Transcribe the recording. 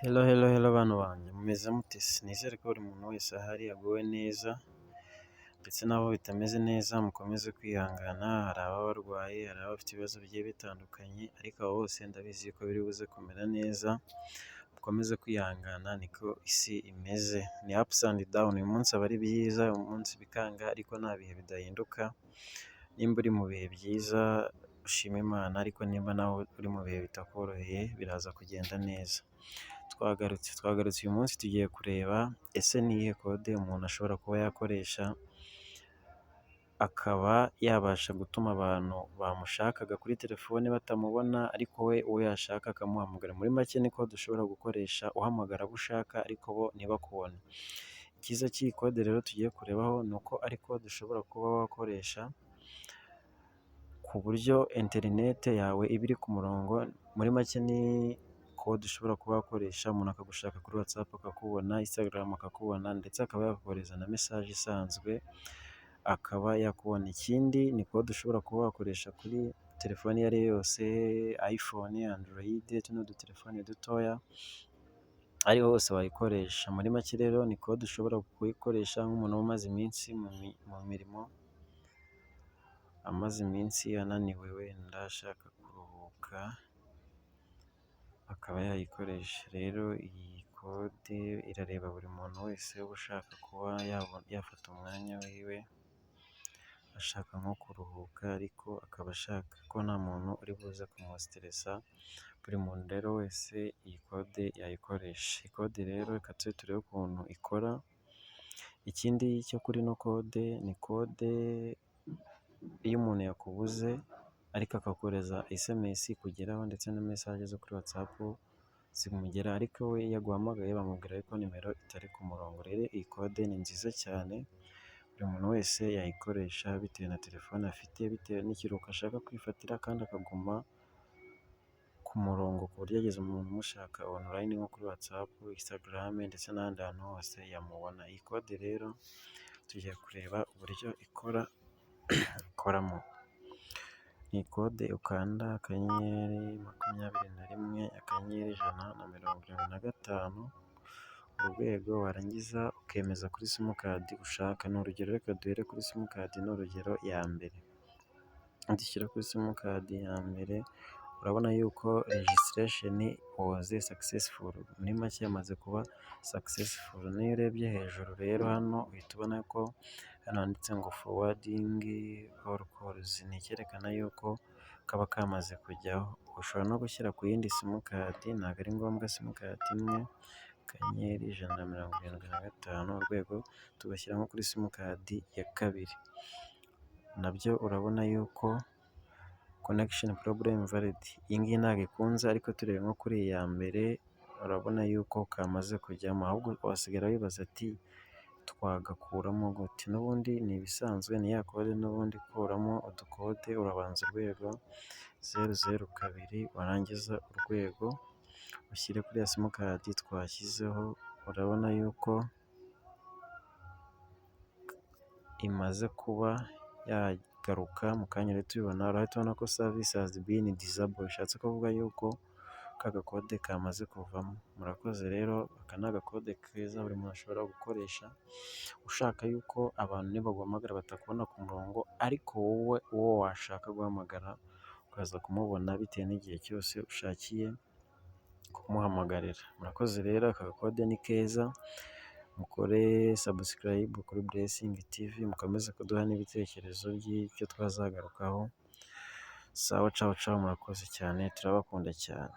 Hello, hello, hello bantu banjye mumeze mute? Nizere ko buri muntu wese ahari aguwe neza ndetse n'abo bitameze neza mukomeze kwihangana, hari ababa barwaye, hari abafite ibibazo bigiye bitandukanye ariko abo bose ndabizi ko biri buze kumera neza, mukomeze kwihangana niko isi imeze, ni ups and down, uyu munsi aba ari byiza, uyu munsi bikanga ariko nta bihe bidahinduka, nimba uri mu bihe byiza ushima Imana ariko nimba nawe uri mu bihe bitakoroheye biraza kugenda neza. Twagarutse uyu munsi tugiye kureba ese ni iyihe kode umuntu ashobora kuba yakoresha akaba yabasha gutuma abantu bamushakaga kuri telefone batamubona ariko we uwo yashaka akamuhamagara. Muri make ni kode ushobora gukoresha uhamagara abo ushaka ariko bo ntibakubone. Icyiza cy'iyi kode rero tugiye kurebaho ni uko ari kode ushobora kuba wakoresha ku buryo interinete yawe iba iri ku murongo, muri make ni kode ushobora kuba wakoresha umuntu akagushaka kuri WhatsApp akakubona, Instagram akakubona ndetse akaba yakohereza na message isanzwe akaba yakubona. Ikindi ni kode ushobora kuba wakoresha kuri telefoni iyo ari yo yose, iPhone, Android, tuno dutelefone dutoya ariho hose wayikoresha. Muri make rero ni kode ushobora kuyikoresha nk'umuntu umaze iminsi mu mirimo, amaze iminsi ananiwe wenda ashaka kuruhuka akaba yayikoresha. Rero iyi kode irareba buri muntu wese uba ushaka kuba yafata umwanya wiwe ashaka nko kuruhuka ariko akaba ashaka ko nta muntu uri buze kumusiteresa, buri muntu rero wese iyi kode yayikoresha. Iyi kode rero reka tuze turebe ukuntu ikora. Ikindi cyo kuri ino kode ni kode iyo umuntu yakubuze ariko akakohereza SMS ikugeraho ndetse na message zo kuri WhatsApp zimugera ariko we iyo aguhamagaye bamubwira ko nimero itari ku murongo. Rero iyi kode ni nziza cyane, buri muntu wese yayikoresha bitewe na telefone afite, bitewe n'ikiruhuko ashaka kwifatira kandi akaguma ku murongo ku buryo ageze umuntu umushaka online nko kuri WhatsApp, Instagram ndetse n'ahandi hantu hose yamubona. Iyi kode rero tugiye kureba uburyo ikoramo. Ni kode ukanda akanyenyeri 21 akanyenyeri 175 urwego warangiza ukemeza kuri simukadi ushaka. Ni urugero, reka duhere kuri simukadi, ni urugero ya mbere. Dushyira kuri simukadi ya mbere urabona yuko registration was successful, muri make yamaze kuba successful. Niyo urebye hejuru rero hano uhita ubona ko hano handitse ngo forwarding all calls, ni icyerekana yuko kaba kamaze kujyaho. Ushobora no gushyira ku yindi simukadi, ntabwo ari ngombwa simukadi imwe, akanyenyeri 175 urwego tugashyira nko kuri simukadi ya kabiri, nabyo urabona yuko connection problem valid, iyi ngiyi ntabwo ikunze ariko turebe nko kuri iya mbere urabona yuko kamaze kujyamo, ahubwo wasigara wibaza ati twagakuramo gute? N'ubundi ni ibisanzwe, ni ya kode n'ubundi. Kuramo udukode urabanza urwego 002 warangiza urwego ushyire kuri ya simukadi twashyizeho, urabona yuko imaze kuba yagaruka mu kanya rero tubibona, urahita ubona ko service has been disabled, bishatse kuvuga yuko ka gakode kamaze kuvamo. Murakoze rero, aka ni agakode keza buri muntu ashobora gukoresha ushaka yuko abantu nibaguhamagara batakubona ku murongo ariko wowe uwo washaka guhamagara ukaza kumubona bitewe n'igihe cyose ushakiye kumuhamagarira. Murakoze rero, aka gakode ni keza, mukore subscribe kuri Blessing TV mukomeze kuduha n'ibitekerezo by'icyo twazagarukaho. Sawa, cawa cawa, murakoze cyane, turabakunda cyane.